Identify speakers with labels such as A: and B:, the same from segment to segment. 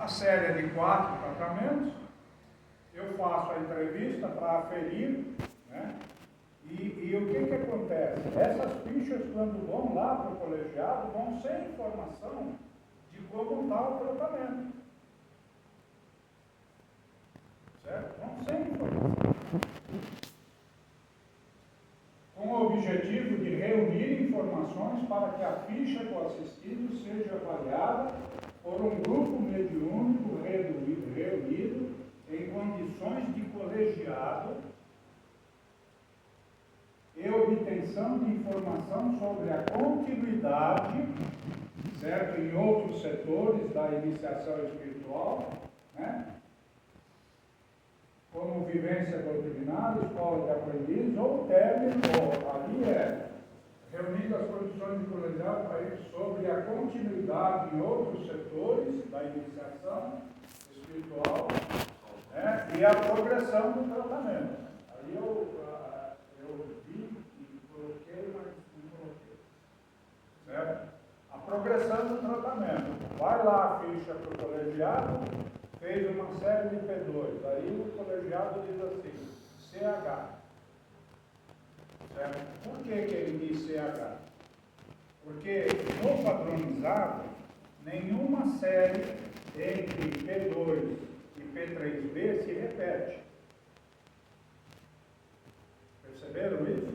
A: A série é de 4 tratamentos. Eu faço a entrevista para aferir, né? E o que acontece? Essas fichas, quando vão lá para o colegiado, vão sem informação de como está o tratamento. Certo? Vão sem informação. Com o objetivo de reunir informações para que a ficha do assistido seja avaliada por um grupo mediúnico reunido em condições de colegiado e obtenção de informação sobre a continuidade, certo, em outros setores da iniciação espiritual, né? Como vivência doutrinária, escola de aprendiz, ou término, ali reunindo as condições de colegiado para ir sobre a continuidade em outros setores da iniciação espiritual, né? E a progressão do tratamento. Aí eu vi e coloquei, mas não coloquei. Certo? A progressão do tratamento. Vai lá a ficha para o colegiado, fez uma série de P2. Aí o colegiado diz assim, CH. Certo? Por que ele diz CH? Porque no padronizado, nenhuma série entre P2 e P3B se repete. Perceberam isso?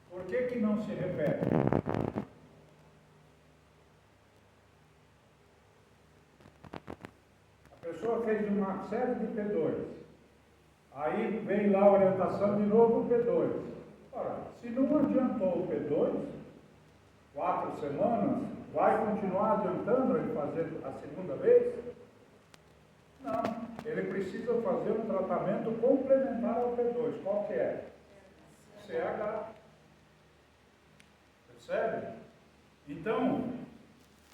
A: Por que não se repete? A pessoa fez uma série de P2. Aí vem lá a orientação de novo P2. Ora, se não adiantou o P2, 4 semanas, vai continuar adiantando ele fazer a segunda vez? Não. Ele precisa fazer um tratamento complementar ao P2. Qual que é? CH. Percebe? Então,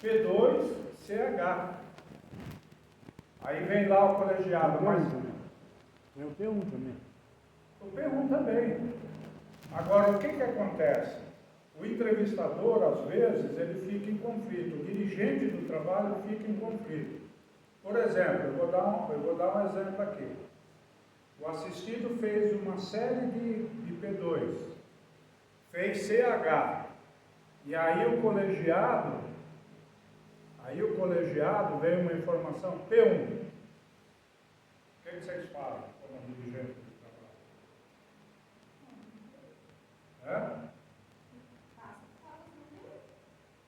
A: P2, CH. Aí vem lá o colegiado. Mas
B: é o P1 também.
A: O P1 também. Agora, o que acontece? O entrevistador, às vezes, ele fica em conflito. O dirigente do trabalho fica em conflito. Por exemplo, eu vou dar um exemplo aqui. O assistido fez uma série de P2. Fez CH. E aí o colegiado veio uma informação P1. O que vocês falam como dirigente do trabalho?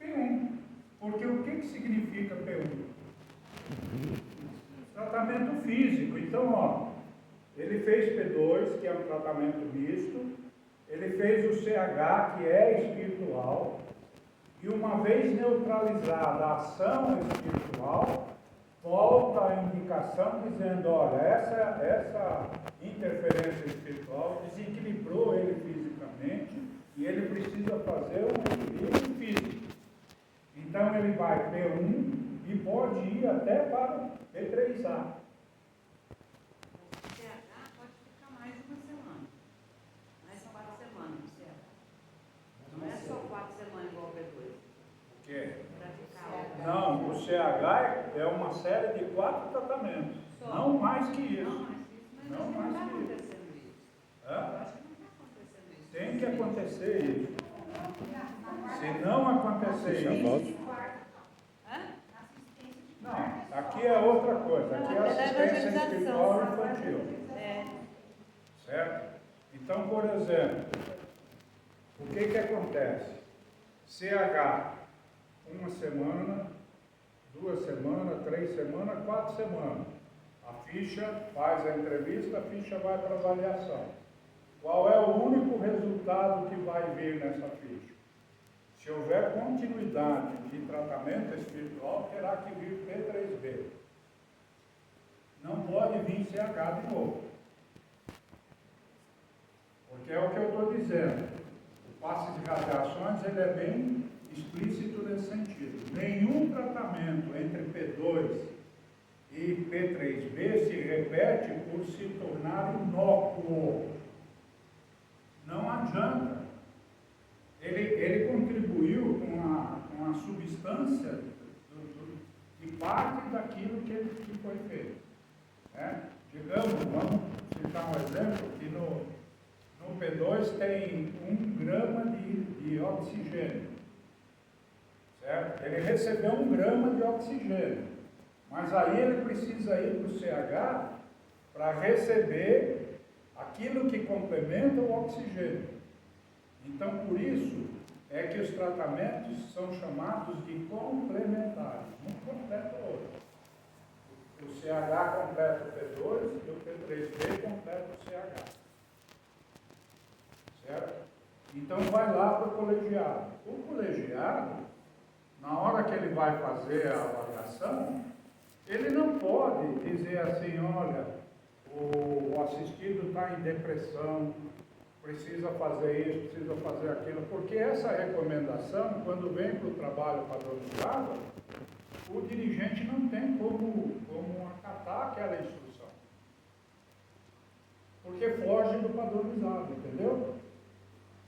A: P1. Porque o que significa P1? Tratamento físico. Então, ó, ele fez P2, que é um tratamento misto. Ele fez o CH, que é espiritual. E uma vez neutralizada a ação espiritual, volta a indicação dizendo, olha, essa interferência espiritual desequilibrou ele fisicamente e ele precisa fazer um equilíbrio físico. Então ele vai P1 e pode ir até para o P3A.
C: O CH pode ficar mais de uma semana. Mais 4 semanas o CH. Não é só 4 semanas igual o P2.
A: O quê?
C: Para ficar.
A: Não, o CH é uma série de 4 tratamentos.
C: Só.
A: Não mais que isso.
C: Não mais que isso, mas
A: Não
C: acho que
A: mais
C: não está
A: que isso.
C: acontecendo isso.
A: Hã?
C: Eu acho que não está acontecendo isso.
A: Tem que acontecer isso. Se não acontecer isso... Não, aqui é outra coisa. Aqui é assistência espiritual infantil. Certo? Então, por exemplo, o que acontece? CH, 1 semana, 2 semanas, 3 semanas, 4 semanas. A ficha faz a entrevista, a ficha vai para avaliação. Qual é o único resultado que vai vir nessa ficha? Se houver continuidade de tratamento espiritual, terá que vir P3B. Não pode vir CH de novo. Porque é o que eu estou dizendo. O passe de radiações ele é bem explícito nesse sentido. Nenhum tratamento entre P2 e P3B se repete por se tornar inócuo. Não adianta. Ele contribuiu com a substância de parte daquilo que foi feito. Né? Digamos, vamos citar um exemplo, que no P2 tem 1 grama de oxigênio. Certo? Ele recebeu 1 grama de oxigênio, mas aí ele precisa ir para o CH para receber aquilo que complementa o oxigênio. Então, por isso, é que os tratamentos são chamados de complementares. Um completa o outro. O CH completa o P2 e o P3B completa o CH. Certo? Então, vai lá para o colegiado. O colegiado, na hora que ele vai fazer a avaliação, ele não pode dizer assim, olha, o assistido está em depressão, precisa fazer isso, precisa fazer aquilo, porque essa recomendação, quando vem para o trabalho padronizado, o dirigente não tem como acatar aquela instrução. Porque foge do padronizado, entendeu?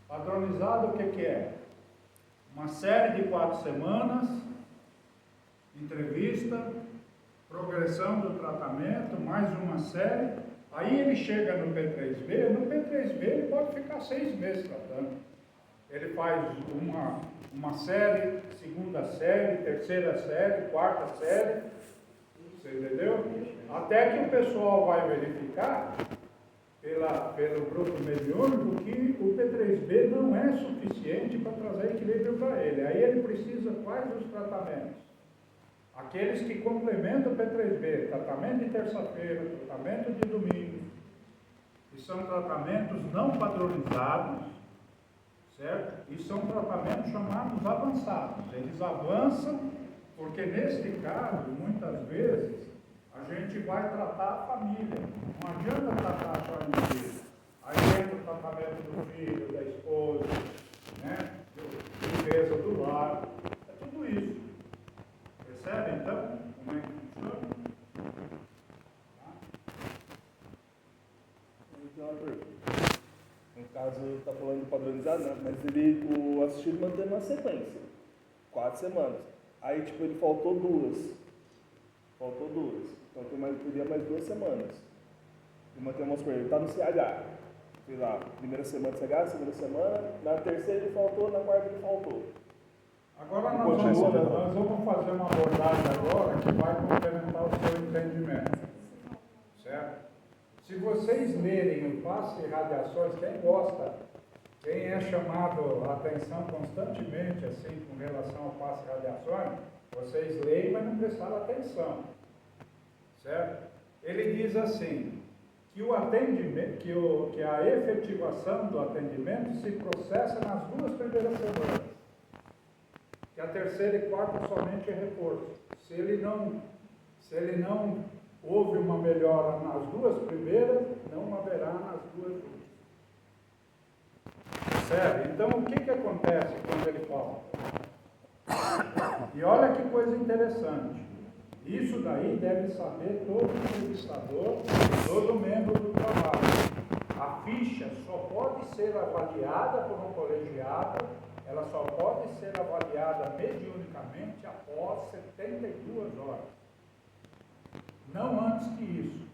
A: Padronizado o que é? Uma série de 4 semanas, entrevista, progressão do tratamento, mais uma série. Aí ele chega no P3B, no P3B ele pode ficar 6 meses tratando. Ele faz uma série, segunda série, terceira série, quarta série, você entendeu? Até que o pessoal vai verificar, pelo grupo mediúnico, que o P3B não é suficiente para trazer equilíbrio para ele. Aí ele precisa quais os tratamentos? Aqueles que complementam o P3B, tratamento de terça-feira, tratamento de domingo, que são tratamentos não padronizados, certo? E são tratamentos chamados avançados. Eles avançam porque, neste caso, muitas vezes, a gente vai tratar a família. Não adianta tratar só o indivíduo. Aí entra o tratamento do filho, da esposa, né? Limpeza do lar, é tudo isso. Percebe, então, como é que funciona?
D: No caso, está falando padronizado, né? Mas o assistido mantém uma sequência. 4 semanas. Aí, tipo, ele faltou duas. Então, teria mais 2 semanas. E mantemos por ele. Está no CH. Sei lá, primeira semana do CH, segunda semana. Na terceira ele faltou, na quarta ele faltou.
A: Agora nós vamos fazer uma abordagem agora que vai complementar o seu entendimento. Certo? Se vocês lerem o passe de radiações, quem gosta, quem é chamado a atenção constantemente, assim, com relação ao passe de radiações, vocês leem, mas não prestaram atenção. Certo? Ele diz assim, que o atendimento, que a efetivação do atendimento se processa nas 2 primeiras semanas. Que a terceira e quarta somente é reforço. Se ele não houve uma melhora nas 2 primeiras, não haverá nas 2 últimas. Percebe? Então, o que acontece quando ele falta? E olha que coisa interessante. Isso daí deve saber todo entrevistador, todo membro do trabalho. A ficha só pode ser avaliada por um colegiado, ela só pode ser avaliada mediunicamente após 72 horas. Não antes que isso.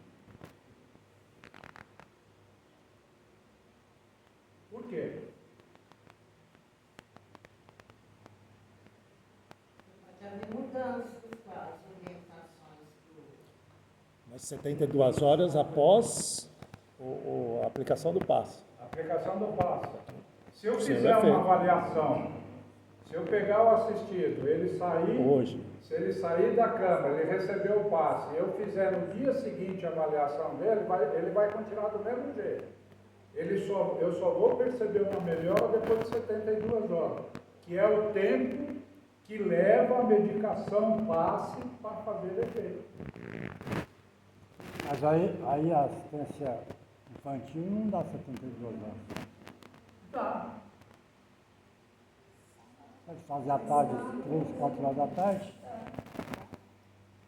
A: Por quê?
C: Pode haver mudanças com as orientações do...
B: Mas 72 horas após a aplicação do passe.
A: A aplicação do passe. Se eu
B: Sim,
A: fizer
B: vai
A: uma
B: feito.
A: avaliação, se eu pegar o assistido, ele sair...
B: Hoje.
A: Se ele sair da cama, ele recebeu o passe, e eu fizer no dia seguinte a avaliação dele, ele vai continuar do mesmo jeito. Eu só vou perceber uma melhora depois de 72 horas, que é o tempo que leva a medicação passe para fazer efeito.
B: Mas aí a assistência infantil não dá 72 horas.
A: Tá.
B: Pode fazer à tarde, 3, 4 horas da tarde.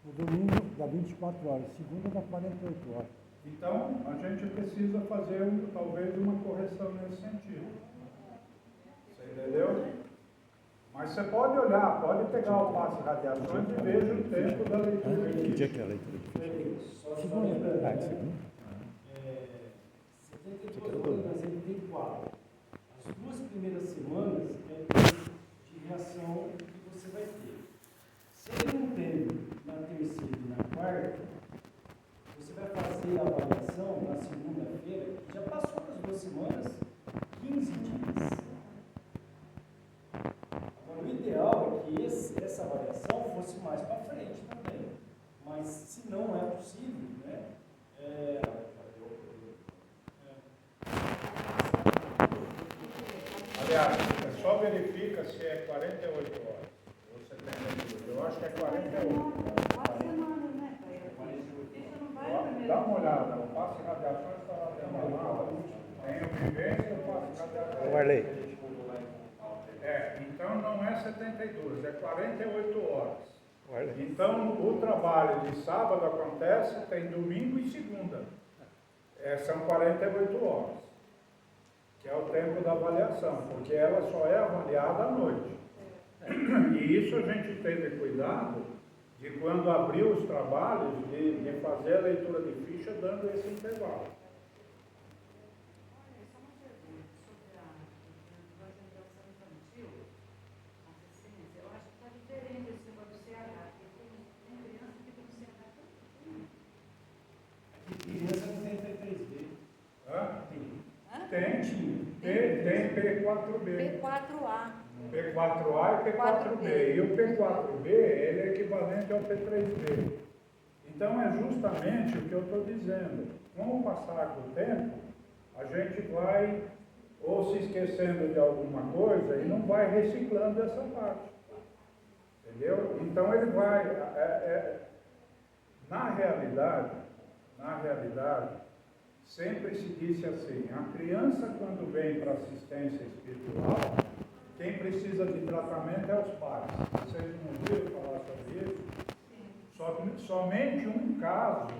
B: No domingo dá 24 horas, segunda dá 48 horas.
A: Então, a gente precisa fazer talvez uma correção nesse sentido. Você entendeu? Mas você pode olhar, pode pegar o passe radiações e veja o tempo da leitura.
B: Que dia que é a leitura de ficha? Segunda. Ah, segunda.
E: 72 horas a 74. As 2 primeiras semanas é o tempo de reação que você vai ter. Se ele não tem na terceira e na quarta, você vai fazer a avaliação na segunda-feira, que já passou das 2 semanas, 15 dias. Agora, o ideal é que essa avaliação fosse mais para frente também. Mas, se não é possível, né?
A: Aliás, só verifica se é 48 horas ou 72. Eu acho que é 48.
C: 4 semanas, né? Isso não vai primeiro.
A: Dá uma olhada, o passe radiações está lá dentro. Tem o vivência e o passe radiações.
B: Arley.
A: Então não é 72, é 48 horas.
B: Arley.
A: Então o trabalho de sábado acontece, tem domingo e segunda. São 48 horas, que é o tempo da avaliação, porque ela só é avaliada à noite. E isso a gente teve cuidado de quando abriu os trabalhos, de fazer a leitura de ficha dando esse intervalo.
C: Olha, só uma pergunta sobre a alimentação infantil, assistência. Eu acho que está diferente esse negócio do CH, porque tem criança que fica no CH tanto.
E: Criança não tem T3B.
A: Hã?
E: Tem.
A: Tem P4B.
C: P4A.
A: P4A e P4B. E o P4B ele é equivalente ao P3B. Então é justamente o que eu estou dizendo. Com o passar do tempo, a gente vai ou se esquecendo de alguma coisa e não vai reciclando essa parte. Entendeu? Então ele vai... Na realidade, sempre se disse assim, a criança quando vem para assistência espiritual, quem precisa de tratamento é os pais. Vocês não ouviram falar sobre isso? Somente um caso,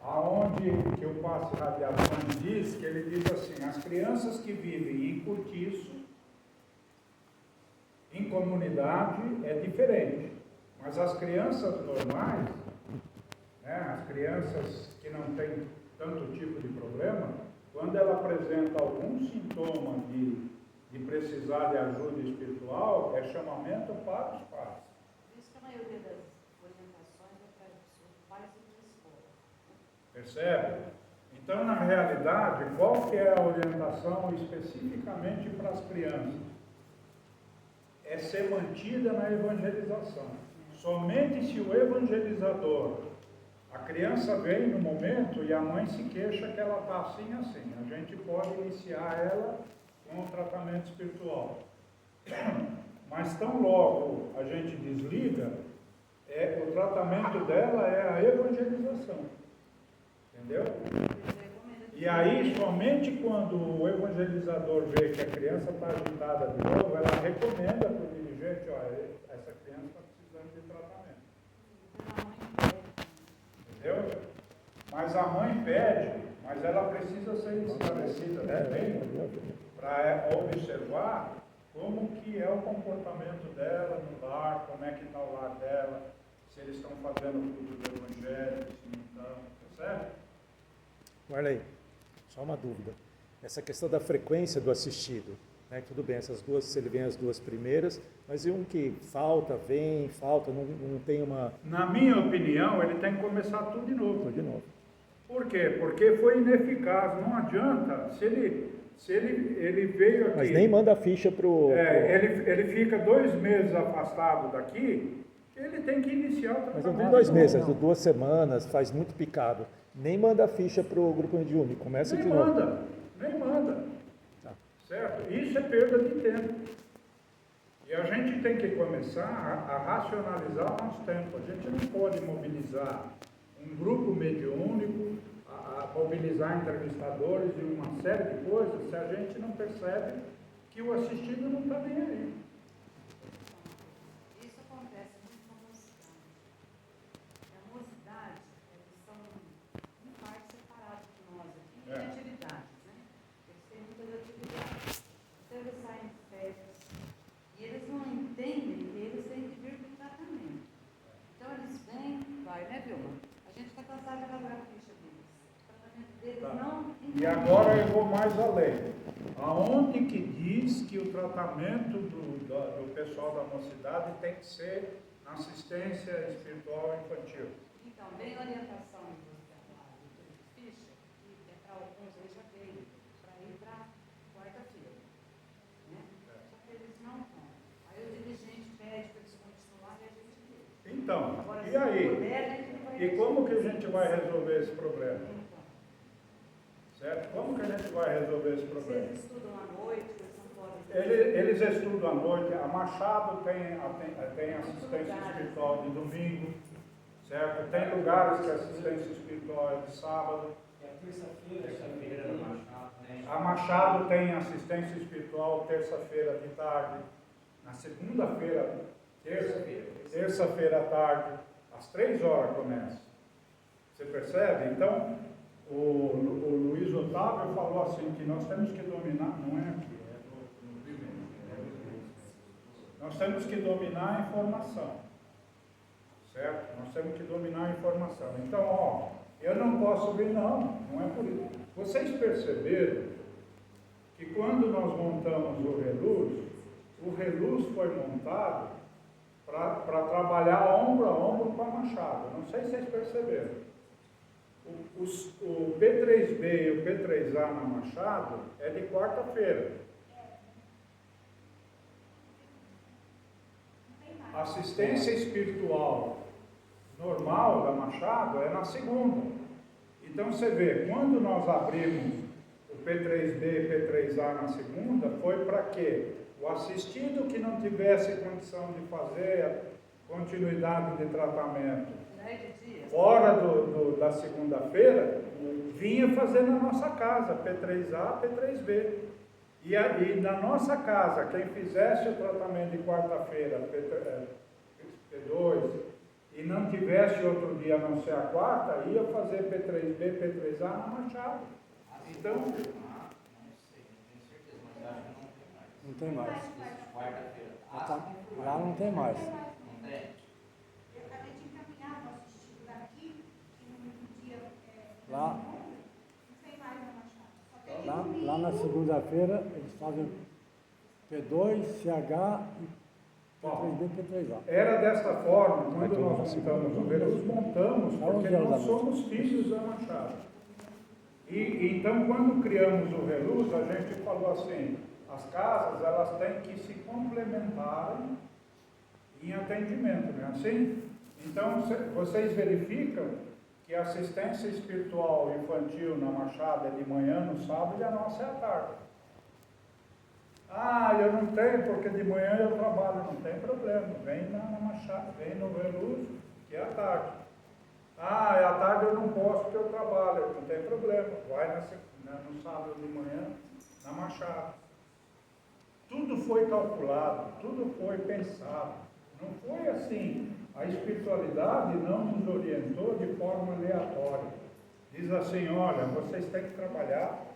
A: aonde que o passe radiações diz, que ele diz assim, as crianças que vivem em cortiço, em comunidade, é diferente. Mas as crianças normais, né, as crianças que não têm tanto tipo de problema, quando ela apresenta algum sintoma de precisar de ajuda espiritual, é chamamento para os pais.
C: Por isso que a maioria das orientações é para os pais e para a escola.
A: Percebe? Então, na realidade, qual que é a orientação especificamente para as crianças? É ser mantida na evangelização. Somente se o evangelizador, a criança vem no momento e a mãe se queixa que ela está assim, assim. A gente pode iniciar ela com o tratamento espiritual. Mas tão logo a gente desliga, o tratamento dela é a evangelização. Entendeu? E aí, somente quando o evangelizador vê que a criança está agitada de novo, ela recomenda para o dirigente, olha, essa criança está precisando de tratamento. Entendeu? Mas a mãe pede, mas ela precisa ser esclarecida também para observar como que é o comportamento dela no lar, como é que está o lar dela, se eles estão fazendo o fruto do evangelho, se não estão, percebe?
B: Marley, só uma dúvida. Essa questão da frequência do assistido, né? Tudo bem, essas duas, ele vem as 2 primeiras, mas e um que falta, não tem uma...
A: Na minha opinião, ele tem que começar tudo de novo.
B: Tudo de novo.
A: Por quê? Porque foi ineficaz, não adianta, se ele veio aqui...
B: Mas nem manda a ficha para o...
A: Ele fica 2 meses afastado daqui, ele tem que iniciar o tratamento.
B: Mas não tem 2 meses, 2 semanas, faz muito picado. Nem manda a ficha para o grupo mediúnico, começa de novo.
A: Nem manda.
B: Tá.
A: Certo? Isso é perda de tempo. E a gente tem que começar a racionalizar o nosso tempo. A gente não pode mobilizar um grupo mediúnico, a mobilizar entrevistadores e uma série de coisas, se a gente não percebe que o assistido não está nem aí.
C: Isso acontece muito com a mocidade. A mocidade, eles são em parte separados de nós aqui, em atividades, né? Eles têm muitas atividades. Então eles saem de férias e eles não entendem cansada de elaborar a ficha deles. O tratamento deles
A: Tá.
C: não...
A: E agora eu vou mais além. Aonde que diz que o tratamento do pessoal da mocidade tem que ser na assistência espiritual infantil?
C: Então, bem a orientação que você lá do ficha, que é para alguns aí já veio, para ir para quarta-feira. Né? Só que eles não vão. Aí o dirigente pede para eles continuarem e a gente vê.
A: Então,
C: Agora,
A: e
C: se
A: aí?
C: puder, a gente vai...
A: E como que a gente vai resolver esse problema?
C: Então,
A: Certo? Como que a gente vai resolver esse problema?
C: vocês estudam à noite, eles não podem...
A: Eles estudam à noite, a Machado tem assistência espiritual de domingo, certo? Tem lugares que a assistência espiritual é de sábado.
E: É a terça-feira,
A: A Machado tem assistência espiritual terça-feira de tarde. Na segunda-feira, terça-feira à tarde, às 3 horas começa. Você percebe? Então, o Luiz Otávio falou assim, que nós temos que dominar, não é aqui, é no primeiro. Nós temos que dominar a informação. Certo? Nós temos que dominar a informação. Então, ó, eu não posso vir, não é por isso. Vocês perceberam que quando nós montamos o reluz foi montado para trabalhar ombro a ombro com a Machado. Não sei se vocês perceberam. O P3B e o P3A na Machado é de quarta-feira. A assistência espiritual normal da Machado é na segunda. Então você vê, quando nós abrimos o P3B e P3A na segunda, foi para quê? O assistido que não tivesse condição de fazer a continuidade de tratamento fora da segunda-feira, vinha fazer na nossa casa, P3A, P3B. E na nossa casa, quem fizesse o tratamento de quarta-feira, P2, e não tivesse outro dia a não ser a quarta, ia fazer P3B, P3A na Machado. Então,
F: Não sei, não tenho certeza, mas acho que não tem mais.
E: Não tem mais.
F: Quarta-feira.
E: Lá não tem mais.
F: Não tem?
G: A gente encaminhava o assistido daqui, que não podia.
E: Lá.
G: Não tem mais na Machado. Só tem domingo.
E: Lá na segunda-feira eles fazem P2, CH e P3B e P3A.
A: era desta forma, quando nós montamos o Reluz, montamos porque nós somos filhos da Machado. E então, quando criamos o Reluz, a gente falou assim, as casas, elas têm que se complementarem em atendimento, não é assim? Então, vocês verificam que a assistência espiritual infantil na Machado é de manhã, no sábado, e a nossa é à tarde. Ah, eu não tenho, porque de manhã eu trabalho. Não tem problema, vem na Machado, vem no Reluz, que é à tarde. Ah, é à tarde eu não posso, porque eu trabalho. Não tem problema, vai no sábado de manhã, na Machado. Tudo foi calculado, tudo foi pensado. Não foi assim. A espiritualidade não nos orientou de forma aleatória. Diz assim, olha, vocês têm que trabalhar.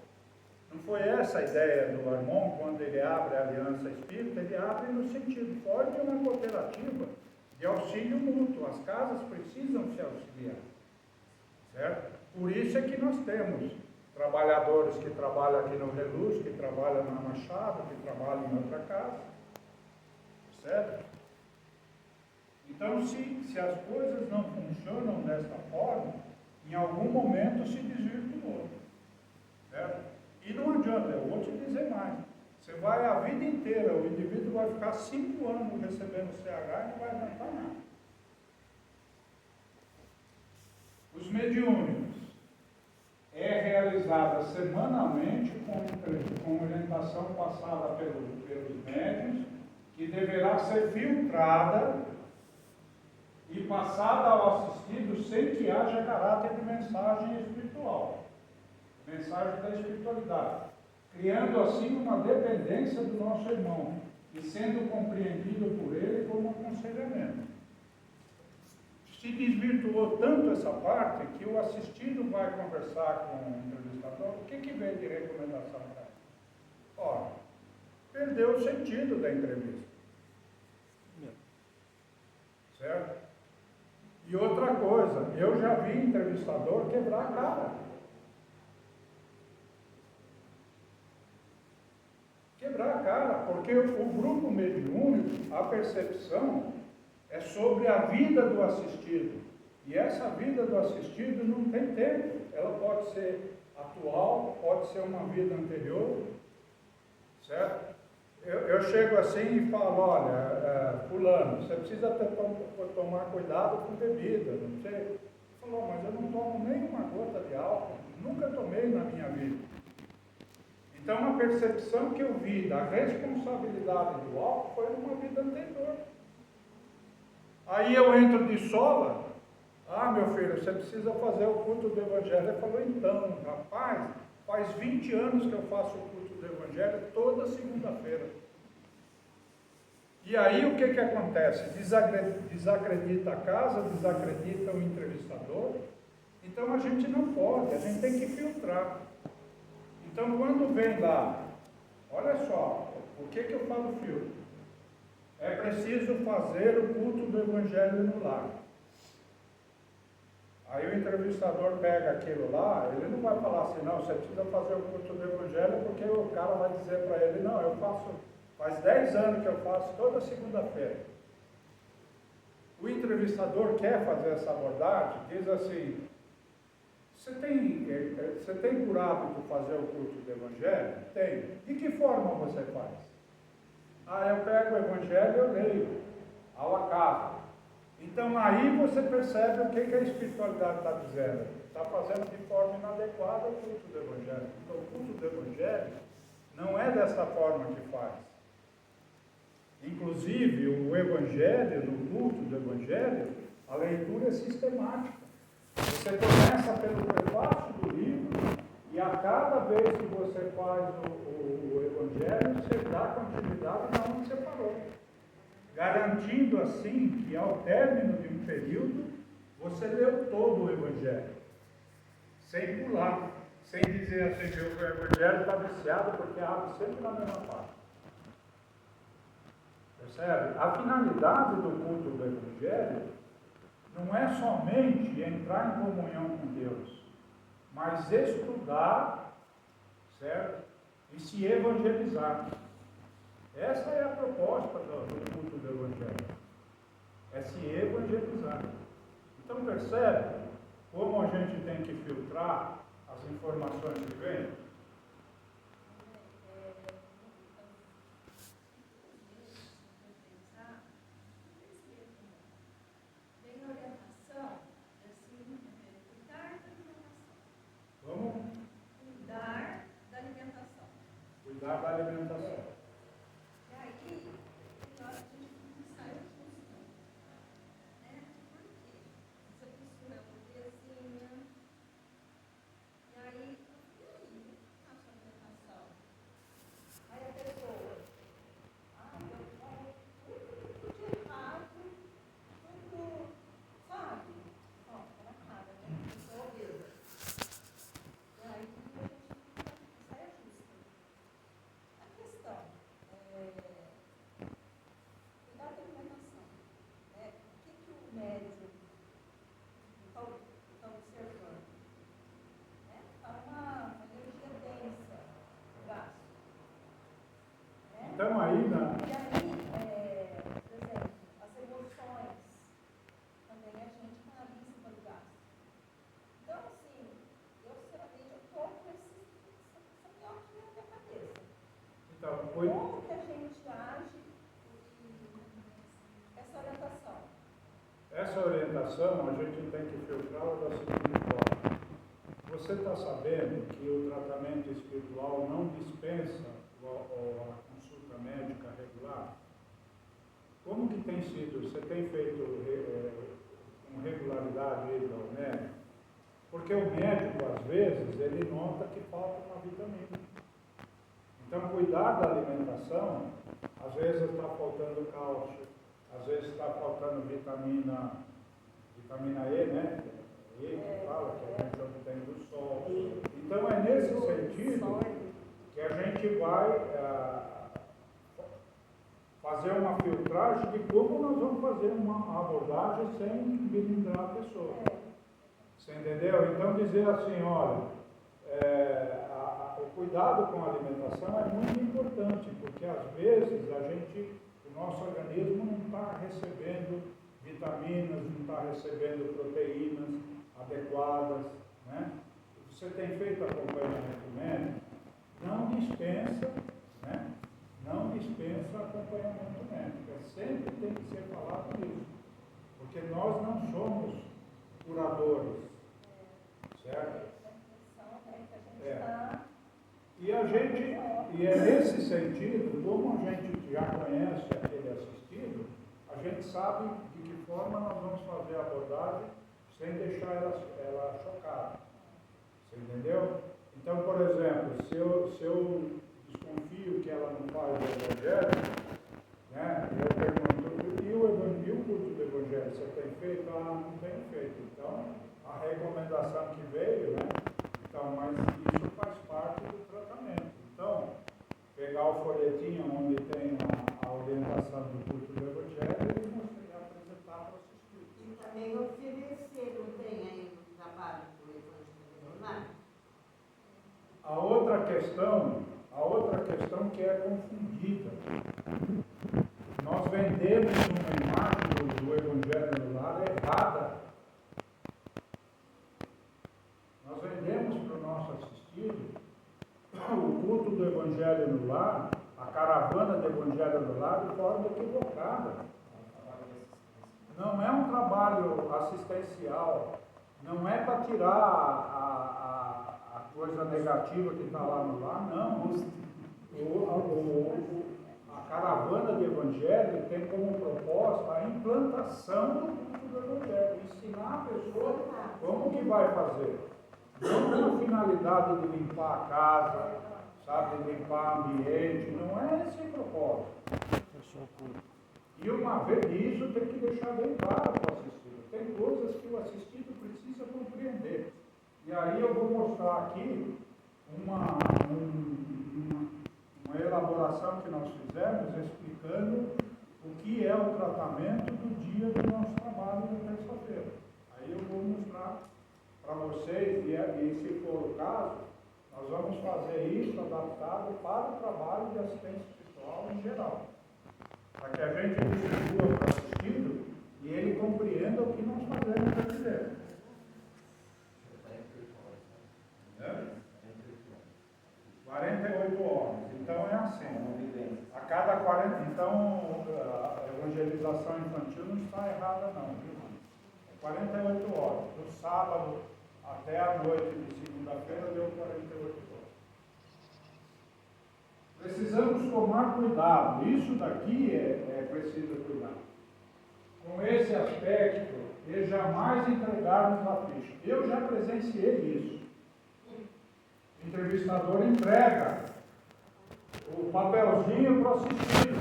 A: Não foi essa a ideia do Armon, quando ele abre a aliança espírita, ele abre no sentido, pode uma cooperativa de auxílio mútuo. As casas precisam se auxiliar. Certo? Por isso é que nós temos trabalhadores que trabalham aqui no Reluz, que trabalham na Machado, que trabalham em outra casa. Certo? Então, se as coisas não funcionam desta forma, em algum momento se desvirtuou. Certo? E não adianta, eu vou te dizer mais. Você vai a vida inteira, o indivíduo vai ficar 5 anos recebendo CH e não vai adiantar nada. Os mediúnicos é realizada semanalmente com orientação passada pelos médiuns, que deverá ser filtrada e passada ao assistido sem que haja caráter de mensagem espiritual. Mensagem da espiritualidade, criando assim uma dependência do nosso irmão e sendo compreendido por ele como aconselhamento. Se desvirtuou tanto essa parte que o assistido vai conversar com o entrevistador, o que vem de recomendação para ele? Ora, perdeu o sentido da entrevista. Certo? E outra coisa, eu já vi entrevistador entrevistador quebrar a cara. Quebrar a cara, porque o grupo mediúnico, a percepção é sobre a vida do assistido. E essa vida do assistido não tem tempo. Ela pode ser atual, pode ser uma vida anterior, certo? Eu chego assim e falo, olha, fulano, você precisa tomar cuidado com bebida, não sei. Ele falou, mas eu não tomo nem uma gota de álcool, nunca tomei na minha vida. Então a percepção que eu vi da responsabilidade do álcool foi numa vida anterior. Aí eu entro de sola, meu filho, você precisa fazer o culto do Evangelho. Ele falou, então, rapaz, faz 20 anos que eu faço o culto do Evangelho toda segunda-feira. E aí o que acontece? Desacredita a casa, desacredita o entrevistador. Então a gente não pode, a gente tem que filtrar. Então quando vem lá, olha só, o que eu falo filtro? É preciso fazer o culto do Evangelho no lar. Aí o entrevistador pega aquilo lá, ele não vai falar assim, não, você precisa fazer o culto do Evangelho, porque o cara vai dizer para ele, não, eu faço, faz 10 anos que eu faço toda segunda-feira. O entrevistador quer fazer essa abordagem, diz assim, você tem por hábito fazer o culto do Evangelho? Tenho. De que forma você faz? Eu pego o Evangelho e eu leio, ao acaso. Então aí você percebe o que a espiritualidade está dizendo. Está fazendo de forma inadequada o culto do Evangelho. Então o culto do Evangelho não é dessa forma que faz. Inclusive o Evangelho, no culto do Evangelho, a leitura é sistemática. Você começa pelo prefácio do livro e a cada vez que você faz o Evangelho, você dá continuidade na onde você parou. Garantindo assim que ao término de um período, você leu todo o Evangelho, sem pular, sem dizer assim que o Evangelho está viciado porque abre sempre na mesma parte. Percebe? A finalidade do culto do Evangelho não é somente entrar em comunhão com Deus, mas estudar, certo? E se evangelizar. Essa é a proposta do culto do Evangelho. É se evangelizar. Então percebe como a gente tem que filtrar as informações que vêm? Vamos
G: Cuidar da alimentação.
A: cuidar da alimentação.
G: E aí, na hora que a gente sai da função, né? Por quê? Essa postura é uma pezinha. E aí, a sua alimentação? Aí a pessoa, eu como tudo de errado, tudo, sabe? Ó, tá na cara, né? Eu sou obesa. E aí, a gente sai justa. A questão cuidar da alimentação, né? O que o médium está observando? Né? Está uma energia densa, gasto. Né?
A: Então aí,
G: E aí, por exemplo, as emoções também a gente canaliza para o gasto. Então, assim, eu sinceramente eu estou com essa minhoca na minha cabeça.
A: então,
G: Como que a gente age essa orientação?
A: essa orientação a gente tem que filtrar da seguinte forma. Você está sabendo que o tratamento espiritual não dispensa a consulta médica regular? Como que tem sido? Você tem feito com regularidade ele ao médico? Porque o médico, às vezes, ele nota que falta uma vitamina. Então, cuidar da alimentação, às vezes está faltando cálcio, às vezes está faltando vitamina E, né? E que fala que a gente obtém do sol. Então, é nesse sentido que a gente vai fazer uma filtragem de como nós vamos fazer uma abordagem sem melindrar a pessoa. Você entendeu? Então dizer assim, olha, o cuidado com a alimentação é muito importante, porque às vezes o nosso organismo não está recebendo vitaminas, não está recebendo proteínas adequadas, né? Você tem feito acompanhamento médico, não dispensa, né? Não dispensa acompanhamento médico. Sempre tem que ser falado isso, porque nós não somos curadores, certo? E é nesse sentido, como a gente já conhece aquele assistido, a gente sabe de que forma nós vamos fazer a abordagem sem deixar ela chocada. Você entendeu? Então, por exemplo, se eu desconfio que ela não faz o evangelho, né, eu pergunto, e o culto do evangelho, você tem feito? Ah, não tenho feito. Então, a recomendação que veio, né? Então, mas isso faz parte do tratamento. Então, pegar o folhetinho onde tem a orientação do culto do evangelho e mostrar, apresentar para o assistido.
H: E também oferecer, não tem aí no trabalho do evangelho, não é?
A: A outra questão que é confundida. Nós vendemos uma imagem do evangelho no lar errada. Nós vendemos para o nosso assistido o culto do evangelho no lar, a caravana do evangelho no lar, de forma equivocada. Não é um trabalho assistencial, não é para tirar a coisa negativa que está lá no lar, não. A caravana do evangelho tem como proposta a implantação do culto do evangelho, ensinar a pessoa como que vai fazer. Não com a finalidade de limpar a casa, sabe, de limpar o ambiente, não é esse o propósito. E uma vez isso tem que deixar bem claro para o assistido. Tem coisas que o assistido precisa compreender. E aí eu vou mostrar aqui uma elaboração que nós fizemos explicando o que é o tratamento do dia do nosso trabalho da terça-feira. Aí eu vou mostrar para vocês, e se for o caso, nós vamos fazer isso adaptado para o trabalho de assistência espiritual em geral. Para que a gente distribua para o assistido e ele compreenda o que nós fazemos aqui dentro. 48 horas. Então é assim. A cada 40. Então a evangelização infantil não está errada não, viu? 48 horas. Do sábado até a noite de segunda-feira deu 48 horas. Precisamos tomar cuidado. Isso daqui é preciso cuidar. Com esse aspecto, e jamais entregarmos a ficha. Eu já presenciei isso. O entrevistador entrega o papelzinho para o assistido.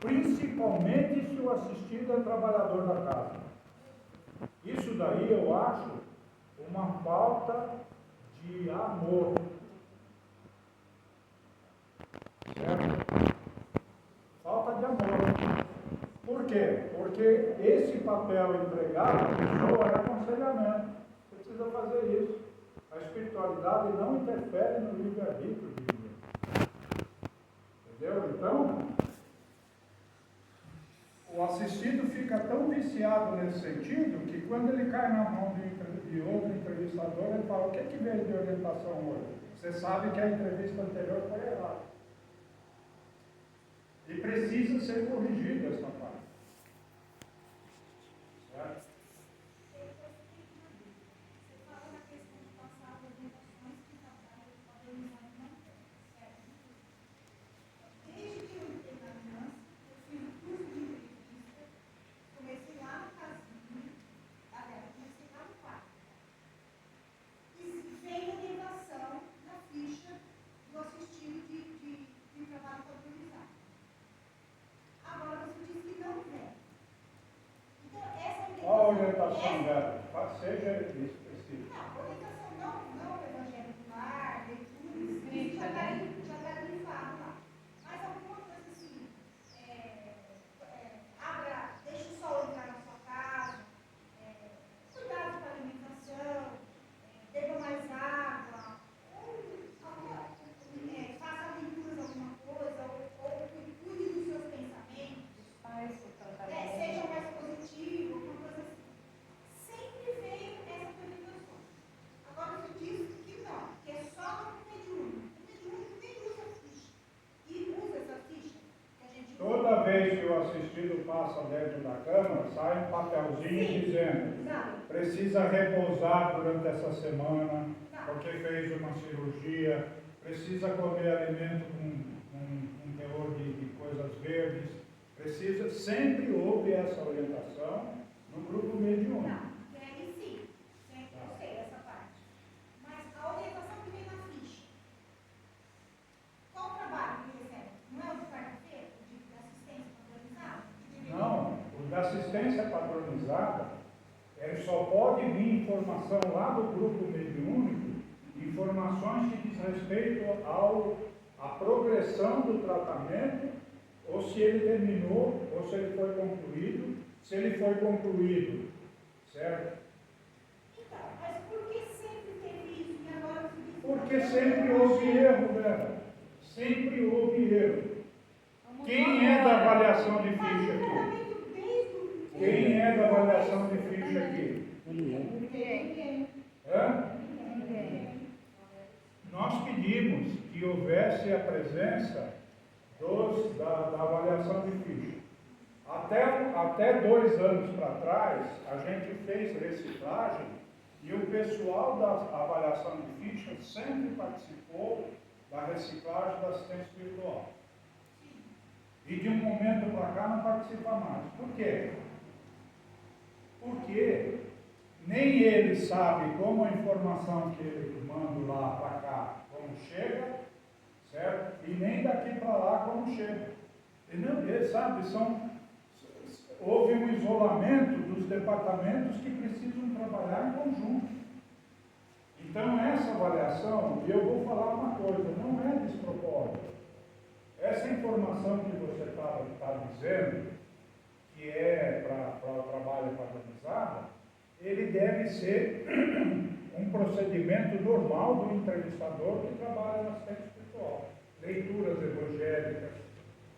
A: Principalmente se o assistido é trabalhador da casa. Isso daí eu acho uma falta de amor. Certo? Falta de amor. Por quê? Porque esse papel entregado à pessoa é aconselhamento. Você precisa fazer isso. A espiritualidade não interfere no livre-arbítrio de ninguém. Entendeu? Então, o assistido fica tão viciado nesse sentido que quando ele cai na mão de outro entrevistador, ele fala: o que é que veio de orientação hoje? Você sabe que a entrevista anterior foi errada. E precisa ser corrigida essa parte. Certo? Orientação dela, seja específica.
G: Não, orientação não evangelicar, leitura, isso já está grifado lá. Mas alguma coisa assim, deixa o sol entrar na sua casa, cuidado com
A: passa dentro da Câmara, sai um papelzinho
G: Sim.
A: dizendo
G: Exato.
A: precisa repousar durante essa semana,
G: Tá.
A: porque fez uma cirurgia, precisa comer alimento com teor de coisas verdes, precisa, sempre houve essa orientação no grupo mediúnico.
G: Não, deve sim. Sempre eu sei essa parte. Mas a orientação que vem na ficha. Qual o trabalho que recebe? Não é o de quarta-feira? O de assistência padronizada?
A: Não, o da assistência padronizada, ele só pode vir informação lá do grupo mediúnico, informações que diz respeito à progressão do tratamento, ou se ele terminou, ou se ele foi concluído. Se ele foi concluído, certo?
G: Então, mas por que sempre teve isso e agora se diz?
A: Porque sempre houve erro, né? Sempre houve erro. Quem é da avaliação de
G: Mas
A: ficha
G: o
A: aqui?
G: tratamento desde o...
A: Quem é da avaliação de ficha aqui?
G: Ninguém.
A: Hã?
G: Ninguém.
A: Nós pedimos que houvesse a presença da avaliação de ficha. Até 2 anos para trás, a gente fez reciclagem e o pessoal da avaliação de ficha sempre participou da reciclagem da assistência espiritual. E de um momento para cá não participa mais. Por quê? Porque nem ele sabe como a informação que ele manda lá para cá, como chega, certo? E nem daqui para lá como chega. Ele sabe, houve um isolamento dos departamentos que precisam trabalhar em conjunto. Então essa avaliação, e eu vou falar uma coisa, não é despropósito. Essa informação que você está dizendo, que é para o trabalho padronizado, ele deve ser um procedimento normal do entrevistador que trabalha na assistência espiritual. Leituras evangélicas,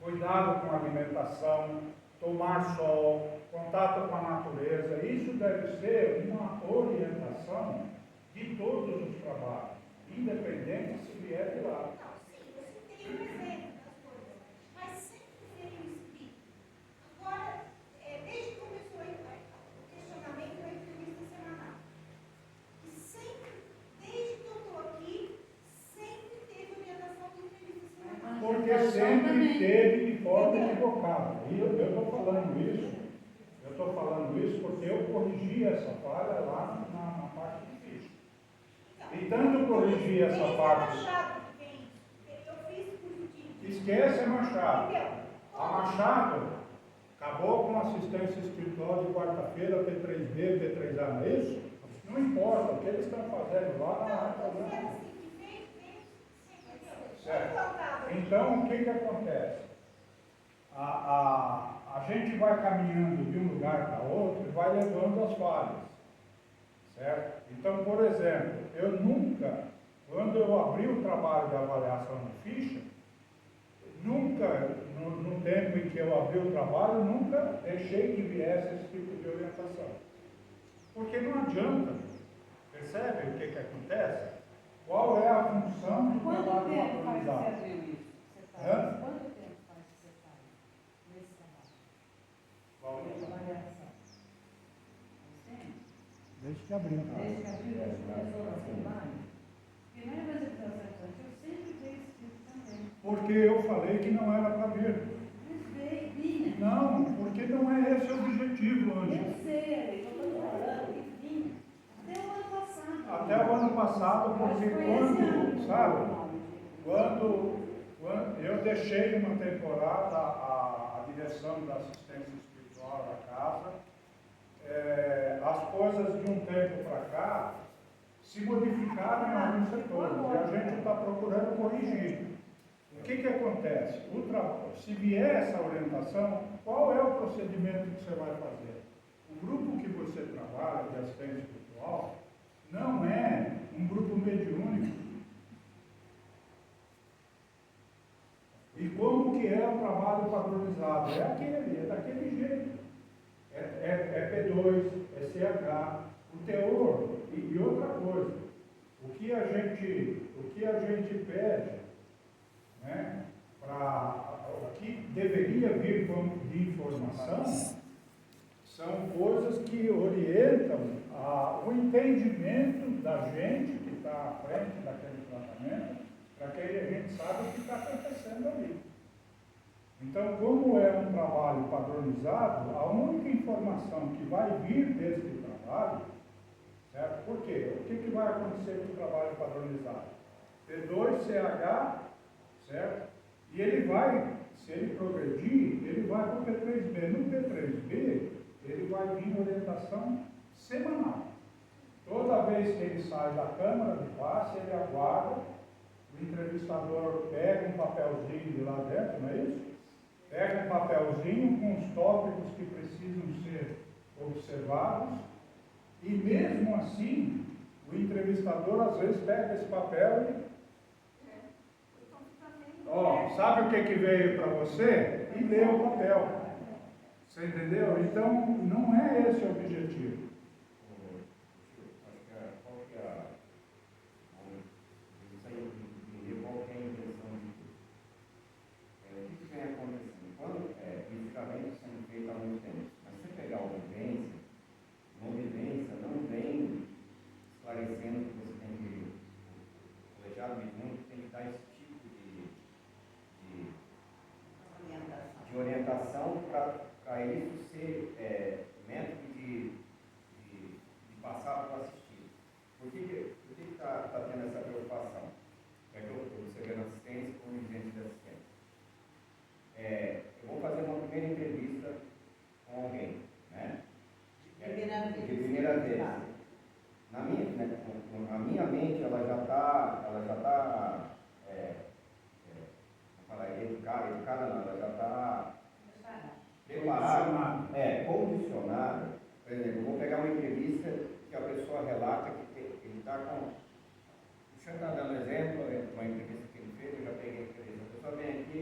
A: cuidado com a alimentação, tomar sol, contato com a natureza. Isso deve ser uma orientação de todos os trabalhos, independente se vier de lá.
G: Não, sim, você tem um exemplo das coisas, mas sempre veio escrito. Agora, desde que começou o questionamento da entrevista semanal, e sempre, desde que eu estou aqui, sempre teve orientação de entrevista semanal.
A: Porque sempre teve de forma equivocada. E eu estou falando isso porque eu corrigi essa falha lá na parte de ficha. E tanto corrigi essa parte.
G: Machado que tem isso. Eu fiz positivo.
A: Esquece a Machado.
G: Entendeu?
A: A Machado acabou com assistência espiritual de quarta-feira, P3B, P3A, não é isso? Não importa, o que eles estão fazendo lá não é problema. Certo. Então, o que acontece? A gente vai caminhando de um lugar para outro e vai levando as falhas. Certo? Então, por exemplo, eu nunca, quando eu abri o trabalho de avaliação de ficha, nunca, no tempo em que eu abri o trabalho, nunca deixei que viesse esse tipo de orientação. Porque não adianta. Percebe o que acontece? Qual é a função do
C: Quanto
A: trabalho
C: tempo faz que você
A: padronizado?
C: abriu isso? Você
A: Hã?
C: tá, quanto tempo faz que você está nesse trabalho?
A: Vamos
C: De
A: lá.
C: avaliação? Recente?
B: Desde que abriu.
C: Desde que abriu, desde que começou o nosso trabalho? Porque na evangelização infantil sempre veio escrito também.
A: Porque eu falei que não era para vir.
C: Mas veio, vinha.
A: Não, porque não é esse o objetivo,
C: Eu
A: Ângela.
C: sei, eu estou falando que vinha. Até o ano passado.
A: Até o ano passado, porque quando, sabe, quando eu deixei uma temporada a direção da assistência espiritual da casa, as coisas de um tempo para cá se modificaram em alguns setores e a gente está procurando corrigir. O que acontece? Se vier essa orientação, qual é o procedimento que você vai fazer? O grupo que você trabalha de assistência espiritual não é um grupo mediúnico. E como que é o trabalho padronizado? É daquele jeito. É P2, é CH, o teor e outra coisa. O que a gente pede, né, para o que deveria vir de informação são coisas que orientam o entendimento da gente que está à frente daquele tratamento, para que a gente saiba o que está acontecendo ali. Então, como é um trabalho padronizado, a única informação que vai vir desse trabalho, certo? Por quê? O que vai acontecer com o trabalho padronizado? P2CH, certo? E ele vai, se ele progredir, ele vai para o P3B. No P3B, ele vai vir orientação semanal. Toda vez que ele sai da câmara de passe, ele aguarda, o entrevistador pega um papelzinho de lá dentro, não é isso? Pega um papelzinho com os tópicos que precisam ser observados, e mesmo assim, o entrevistador às vezes pega esse papel e sabe o que veio para você? E lê o papel. Você entendeu? Então, não é esse o objetivo.
F: Qual que é a intenção de tudo? O que vem acontecendo? Quando, fisicamente, sendo feito há muito tempo, mas se você pegar uma vivência não vem esclarecendo que você tem que, o colegiado mediúnico tem que dar esse tipo de orientação para isso ser método de passar para o assistido. Por que está tendo essa preocupação? É que eu estou observando assistência com urgência de assistência. Eu vou fazer uma primeira entrevista com alguém, né? De primeira vez. A minha mente, ela já está educada não, ela já está preparada, condicionada. Por exemplo, eu vou pegar uma entrevista que a pessoa relata que ele está com. O senhor está dando exemplo, uma entrevista que ele fez, eu já peguei a entrevista. A pessoa vem aqui,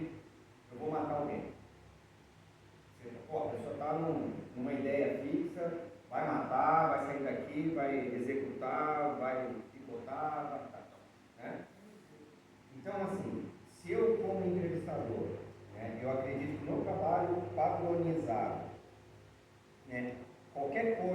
F: eu vou matar alguém. A pessoa está numa ideia fixa, vai matar, vai sair daqui, vai executar, vai picotar, né? Então, assim, se eu, como entrevistador, né, eu acredito que no trabalho padronizado, né, qualquer coisa